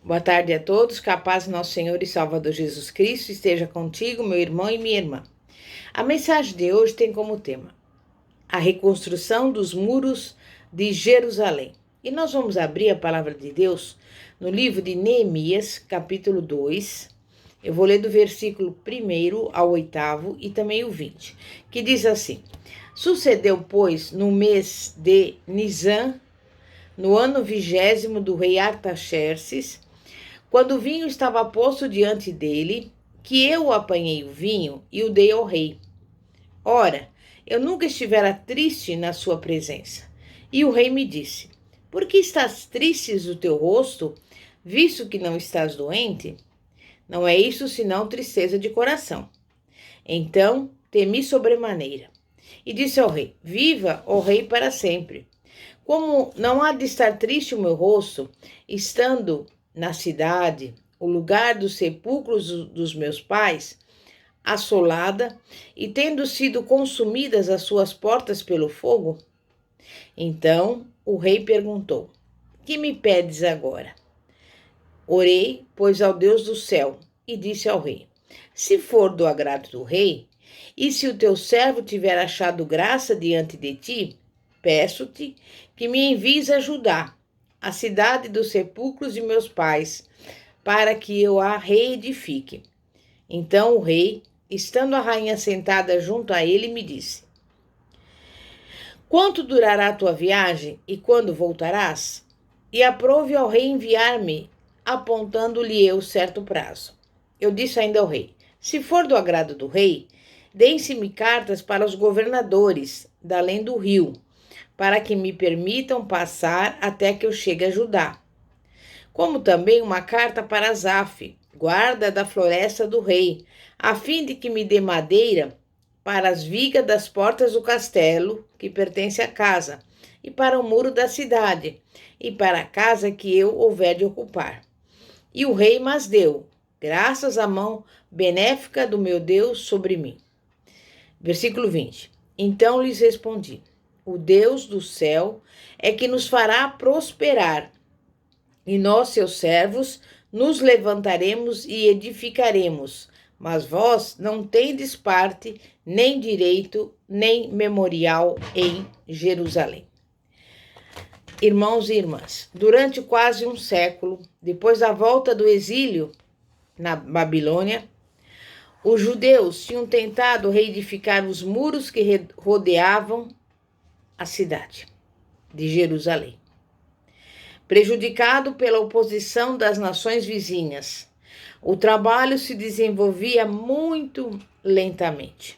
Boa tarde a todos, que a paz do nosso Senhor e Salvador Jesus Cristo esteja contigo, meu irmão e minha irmã. A mensagem de hoje tem como tema a reconstrução dos muros de Jerusalém. E nós vamos abrir a palavra de Deus no livro de Neemias, capítulo 2. Eu vou ler do versículo 1 ao 8 e também o 20, que diz assim: Sucedeu, pois, no mês de Nisan, no ano 20º do rei Artaxerxes, quando o vinho estava posto diante dele, que eu apanhei o vinho e o dei ao rei. Ora, eu nunca estivera triste na sua presença. E o rei me disse: Por que estás tristes o teu rosto, visto que não estás doente? Não é isso senão tristeza de coração. Então temi sobremaneira. E disse ao rei: Viva, ó rei, para sempre. Como não há de estar triste o meu rosto, estando na cidade, o lugar dos sepulcros dos meus pais, assolada, e tendo sido consumidas as suas portas pelo fogo? Então o rei perguntou: Que me pedes agora? Orei, pois, ao Deus do céu, e disse ao rei: Se for do agrado do rei, e se o teu servo tiver achado graça diante de ti, peço-te que me envies a Judá, a cidade dos sepulcros de meus pais, para que eu a reedifique. Então o rei, estando a rainha sentada junto a ele, me disse: Quanto durará a tua viagem e quando voltarás? E aprove ao rei enviar-me, apontando-lhe eu certo prazo. Eu disse ainda ao rei: Se for do agrado do rei, deem-se-me cartas para os governadores da além do rio, para que me permitam passar até que eu chegue a Judá. Como também uma carta para Asaf, guarda da floresta do rei, a fim de que me dê madeira para as vigas das portas do castelo, que pertence à casa, e para o muro da cidade, e para a casa que eu houver de ocupar. E o rei mas deu, graças à mão benéfica do meu Deus sobre mim. Versículo 20. Então lhes respondi: O Deus do céu é que nos fará prosperar, e nós, seus servos, nos levantaremos e edificaremos, mas vós não tendes parte, nem direito, nem memorial em Jerusalém. Irmãos e irmãs, durante quase um século, depois da volta do exílio na Babilônia, os judeus tinham tentado reedificar os muros que rodeavam a cidade de Jerusalém. Prejudicado pela oposição das nações vizinhas, o trabalho se desenvolvia muito lentamente.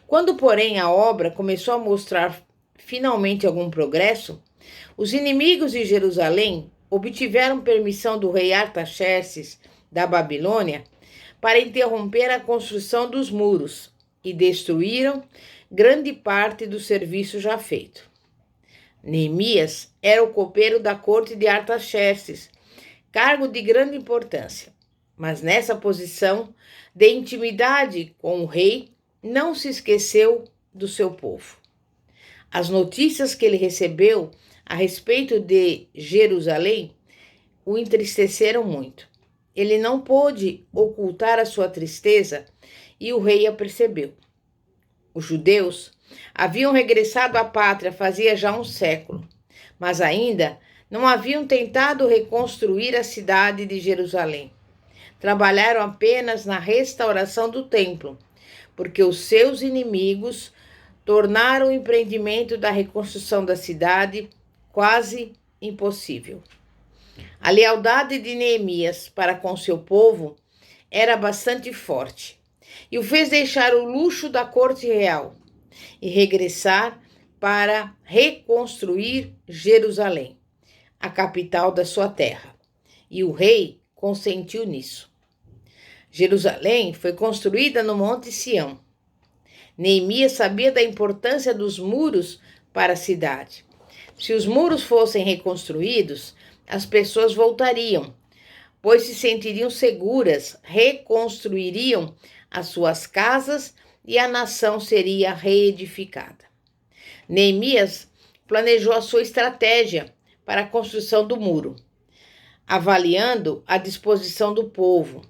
Quando, porém, a obra começou a mostrar finalmente algum progresso, os inimigos de Jerusalém obtiveram permissão do rei Artaxerxes da Babilônia para interromper a construção dos muros e destruíram grande parte do serviço já feito. Neemias era o copeiro da corte de Artaxerxes, cargo de grande importância, mas nessa posição de intimidade com o rei, não se esqueceu do seu povo. As notícias que ele recebeu a respeito de Jerusalém o entristeceram muito. Ele não pôde ocultar a sua tristeza e o rei a percebeu. Os judeus haviam regressado à pátria fazia já um século, mas ainda não haviam tentado reconstruir a cidade de Jerusalém. Trabalharam apenas na restauração do templo, porque os seus inimigos tornaram o empreendimento da reconstrução da cidade quase impossível. A lealdade de Neemias para com seu povo era bastante forte e o fez deixar o luxo da corte real e regressar para reconstruir Jerusalém, a capital da sua terra. E o rei consentiu nisso. Jerusalém foi construída no Monte Sião. Neemias sabia da importância dos muros para a cidade. Se os muros fossem reconstruídos, as pessoas voltariam, pois se sentiriam seguras, reconstruiriam as suas casas e a nação seria reedificada. Neemias planejou a sua estratégia para a construção do muro. avaliando a disposição do povo,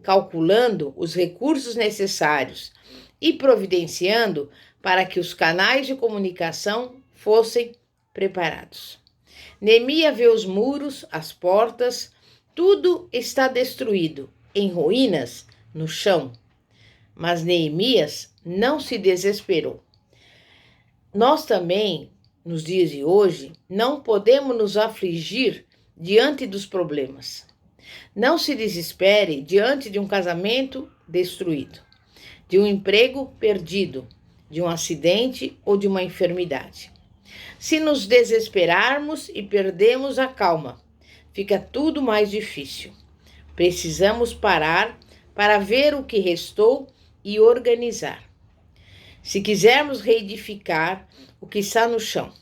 calculando os recursos necessários e providenciando para que os canais de comunicação fossem preparados. Neemias vê os muros, as portas, tudo está destruído, em ruínas, no chão. Mas Neemias não se desesperou. Nós também, nos dias de hoje, não podemos nos afligir diante dos problemas. Não se desespere diante de um casamento destruído, de um emprego perdido, de um acidente ou de uma enfermidade. Se nos desesperarmos e perdemos a calma, fica tudo mais difícil. Precisamos parar para ver o que restou e organizar. Se quisermos reedificar o que está no chão,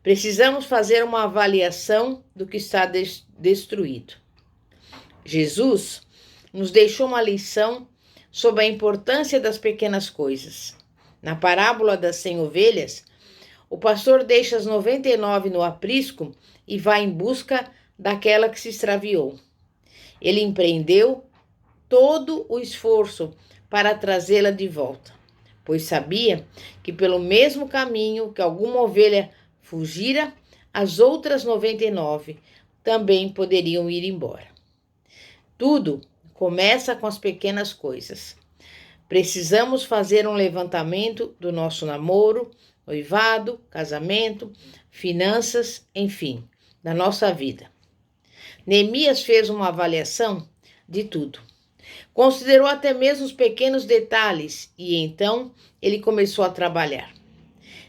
precisamos fazer uma avaliação do que está destruído. Jesus nos deixou uma lição sobre a importância das pequenas coisas. Na parábola das 100 ovelhas, o pastor deixa as 99 no aprisco e vai em busca daquela que se extraviou. Ele empreendeu todo o esforço para trazê-la de volta, pois sabia que pelo mesmo caminho que alguma ovelha fugira, as outras 99 também poderiam ir embora. Tudo começa com as pequenas coisas. Precisamos fazer um levantamento do nosso namoro, noivado, casamento, finanças, enfim, da nossa vida. Neemias fez uma avaliação de tudo. Considerou até mesmo os pequenos detalhes e então ele começou a trabalhar.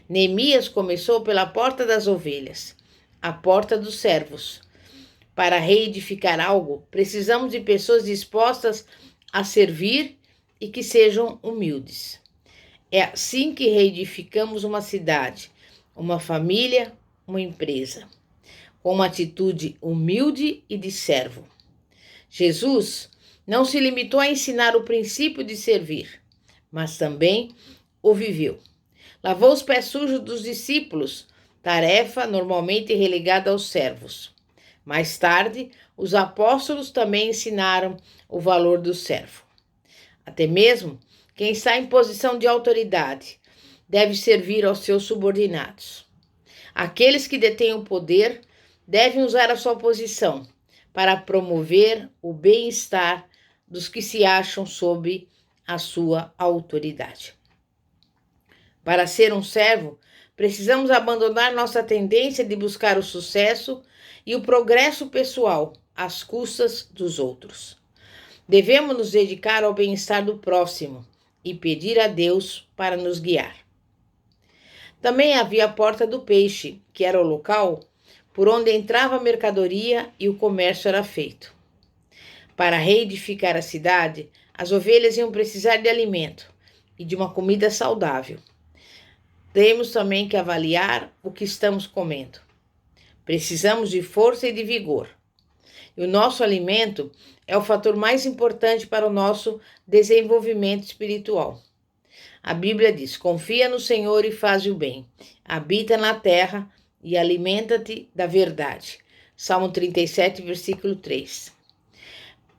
Neemias começou pela porta das ovelhas, a porta dos servos. Para reedificar algo, precisamos de pessoas dispostas a servir e que sejam humildes. É assim que reedificamos uma cidade, uma família, uma empresa, com uma atitude humilde e de servo. Jesus não se limitou a ensinar o princípio de servir, mas também o viveu. Lavou os pés sujos dos discípulos, tarefa normalmente relegada aos servos. Mais tarde, os apóstolos também ensinaram o valor do servo. Até mesmo quem está em posição de autoridade deve servir aos seus subordinados. Aqueles que detêm o poder devem usar a sua posição para promover o bem-estar dos que se acham sob a sua autoridade. Para ser um servo, precisamos abandonar nossa tendência de buscar o sucesso e o progresso pessoal às custas dos outros. Devemos nos dedicar ao bem-estar do próximo e pedir a Deus para nos guiar. Também havia a porta do peixe, que era o local por onde entrava a mercadoria e o comércio era feito. Para reedificar a cidade, as ovelhas iam precisar de alimento e de uma comida saudável. Temos também que avaliar o que estamos comendo. Precisamos de força e de vigor. E o nosso alimento é o fator mais importante para o nosso desenvolvimento espiritual. A Bíblia diz: confia no Senhor e faz o bem. Habita na terra e alimenta-te da verdade. Salmo 37, versículo 3.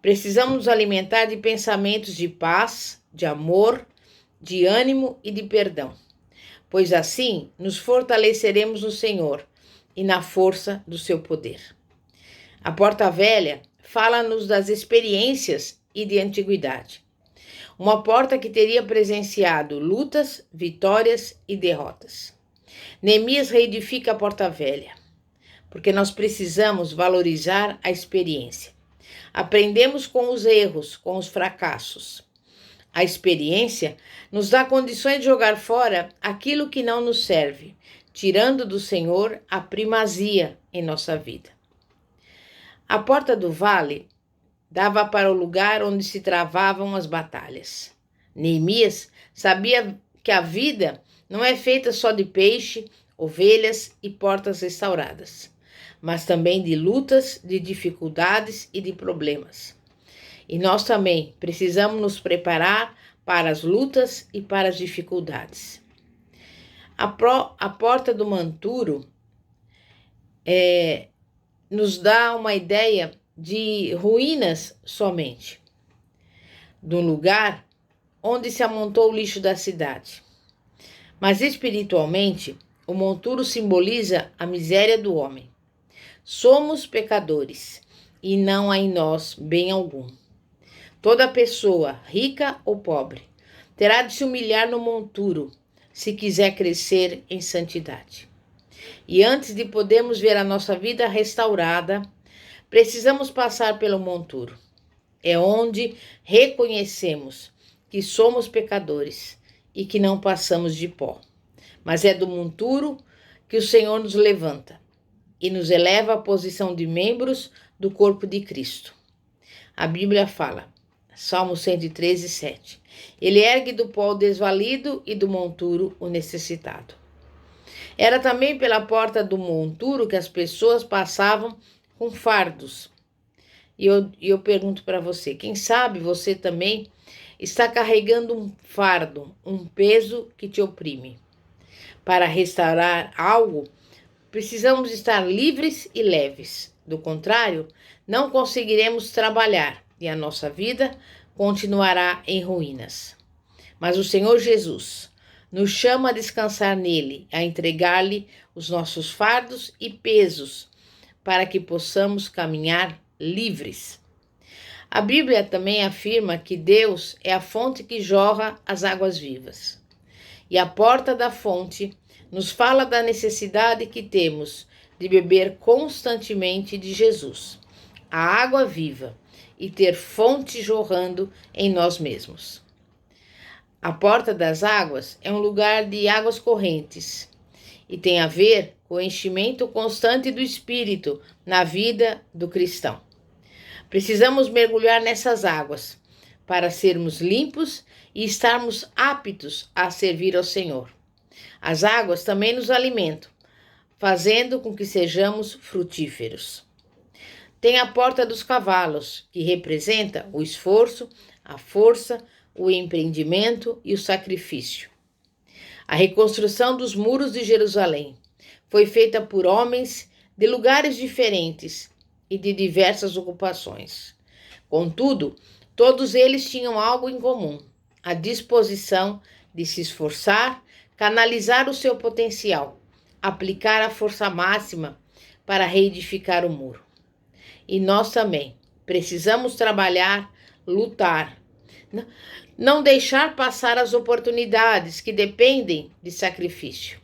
Precisamos nos alimentar de pensamentos de paz, de amor, de ânimo e de perdão, pois assim nos fortaleceremos no Senhor e na força do seu poder. A porta velha fala-nos das experiências e de antiguidade. Uma porta que teria presenciado lutas, vitórias e derrotas. Neemias reedifica a porta velha, porque nós precisamos valorizar a experiência. Aprendemos com os erros, com os fracassos. A experiência nos dá condições de jogar fora aquilo que não nos serve, tirando do Senhor a primazia em nossa vida. A porta do vale dava para o lugar onde se travavam as batalhas. Neemias sabia que a vida não é feita só de peixe, ovelhas e portas restauradas, mas também de lutas, de dificuldades e de problemas. E nós também precisamos nos preparar para as lutas e para as dificuldades. A porta do monturo nos dá uma ideia de ruínas somente, do lugar onde se amontou o lixo da cidade. Mas espiritualmente, o monturo simboliza a miséria do homem. Somos pecadores e não há em nós bem algum. Toda pessoa, rica ou pobre, terá de se humilhar no monturo se quiser crescer em santidade. E antes de podermos ver a nossa vida restaurada, precisamos passar pelo monturo. É onde reconhecemos que somos pecadores e que não passamos de pó. Mas é do monturo que o Senhor nos levanta e nos eleva à posição de membros do corpo de Cristo. A Bíblia fala, Salmo 113, 7. Ele ergue do pó o desvalido e do monturo o necessitado. Era também pela porta do monturo que as pessoas passavam com fardos. E eu pergunto para você, quem sabe você também está carregando um fardo, um peso que te oprime. Para restaurar algo, precisamos estar livres e leves. Do contrário, não conseguiremos trabalhar e a nossa vida continuará em ruínas. Mas o Senhor Jesus nos chama a descansar nele, a entregar-lhe os nossos fardos e pesos, para que possamos caminhar livres. A Bíblia também afirma que Deus é a fonte que jorra as águas vivas. E a porta da fonte nos fala da necessidade que temos de beber constantemente de Jesus, a água viva, e ter fonte jorrando em nós mesmos. A porta das águas é um lugar de águas correntes e tem a ver com o enchimento constante do Espírito na vida do cristão. Precisamos mergulhar nessas águas para sermos limpos e estarmos aptos a servir ao Senhor. As águas também nos alimentam, fazendo com que sejamos frutíferos. Tem a porta dos cavalos, que representa o esforço, a força, o empreendimento e o sacrifício. A reconstrução dos muros de Jerusalém foi feita por homens de lugares diferentes e de diversas ocupações. Contudo, todos eles tinham algo em comum: a disposição de se esforçar, canalizar o seu potencial, aplicar a força máxima para reedificar o muro. E nós também precisamos trabalhar, lutar, não deixar passar as oportunidades que dependem de sacrifício,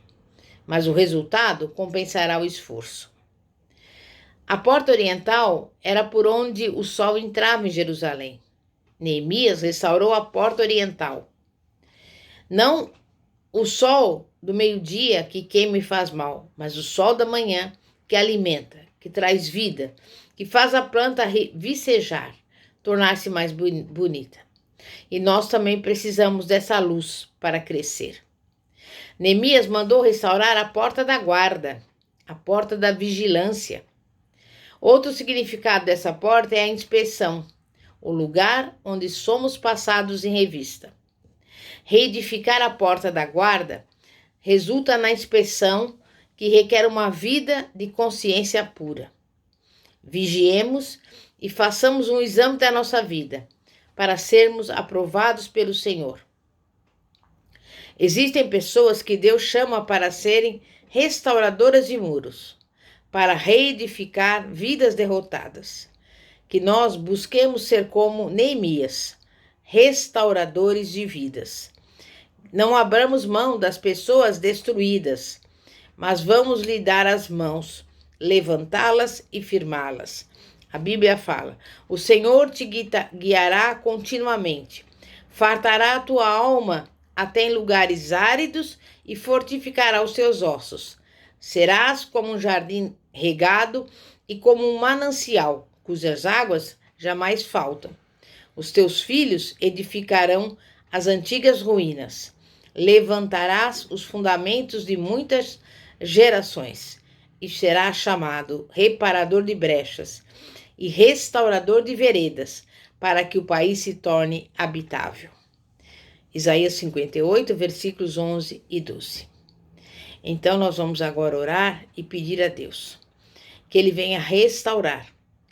mas o resultado compensará o esforço. A porta oriental era por onde o sol entrava em Jerusalém. Neemias restaurou a porta oriental. Não o sol do meio-dia que queima e faz mal, mas o sol da manhã que alimenta, que traz vida, que faz a planta vicejar, tornar-se mais bonita. E nós também precisamos dessa luz para crescer. Neemias mandou restaurar a porta da guarda, a porta da vigilância. Outro significado dessa porta é a inspeção, o lugar onde somos passados em revista. Reedificar a porta da guarda resulta na inspeção, que requer uma vida de consciência pura. Vigiemos e façamos um exame da nossa vida, para sermos aprovados pelo Senhor. Existem pessoas que Deus chama para serem restauradoras de muros, para reedificar vidas derrotadas. Que nós busquemos ser como Neemias, restauradores de vidas. Não abramos mão das pessoas destruídas, mas vamos lhe dar as mãos, levantá-las e firmá-las. A Bíblia fala: o Senhor te guiará continuamente, fartará a tua alma até em lugares áridos e fortificará os teus ossos. Serás como um jardim regado e como um manancial, cujas águas jamais faltam. Os teus filhos edificarão as antigas ruínas. Levantarás os fundamentos de muitas gerações e serás chamado reparador de brechas e restaurador de veredas, para que o país se torne habitável. Isaías 58, versículos 11 e 12. Então nós vamos agora orar e pedir a Deus que Ele venha restaurar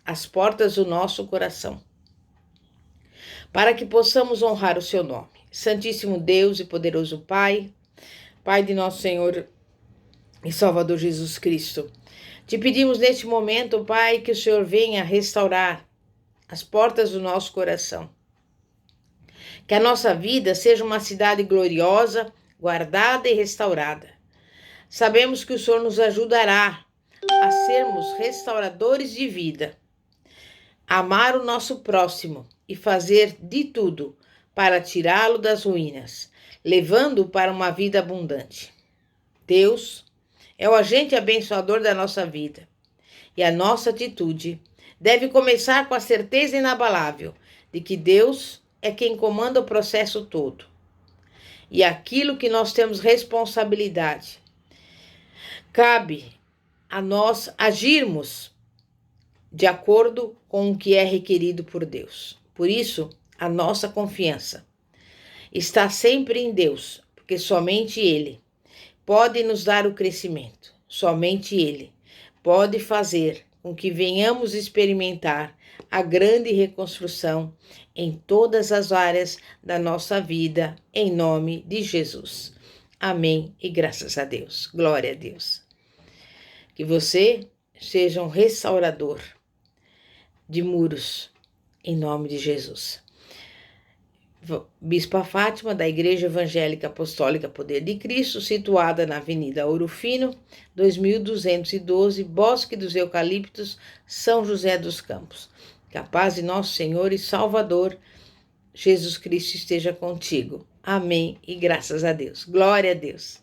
as portas do nosso coração, para que possamos honrar o seu nome. Santíssimo Deus e poderoso Pai, Pai de nosso Senhor e Salvador Jesus Cristo, te pedimos neste momento, Pai, que o Senhor venha restaurar as portas do nosso coração. Que a nossa vida seja uma cidade gloriosa, guardada e restaurada. Sabemos que o Senhor nos ajudará a sermos restauradores de vida, amar o nosso próximo e fazer de tudo para tirá-lo das ruínas, levando-o para uma vida abundante. Deus é o agente abençoador da nossa vida e a nossa atitude deve começar com a certeza inabalável de que Deus é quem comanda o processo todo. E aquilo que nós temos responsabilidade, cabe a nós agirmos de acordo com o que é requerido por Deus. Por isso, a nossa confiança está sempre em Deus, porque somente Ele pode nos dar o crescimento, somente Ele pode fazer com que venhamos experimentar a grande reconstrução em todas as áreas da nossa vida, em nome de Jesus. Amém e graças a Deus. Glória a Deus. Que você seja um restaurador de muros, em nome de Jesus. Bispa Fátima, da Igreja Evangélica Apostólica Poder de Cristo, situada na Avenida Ouro Fino, 2212, Bosque dos Eucaliptos, São José dos Campos. Que a paz de nosso Senhor e Salvador, Jesus Cristo, esteja contigo. Amém e graças a Deus. Glória a Deus.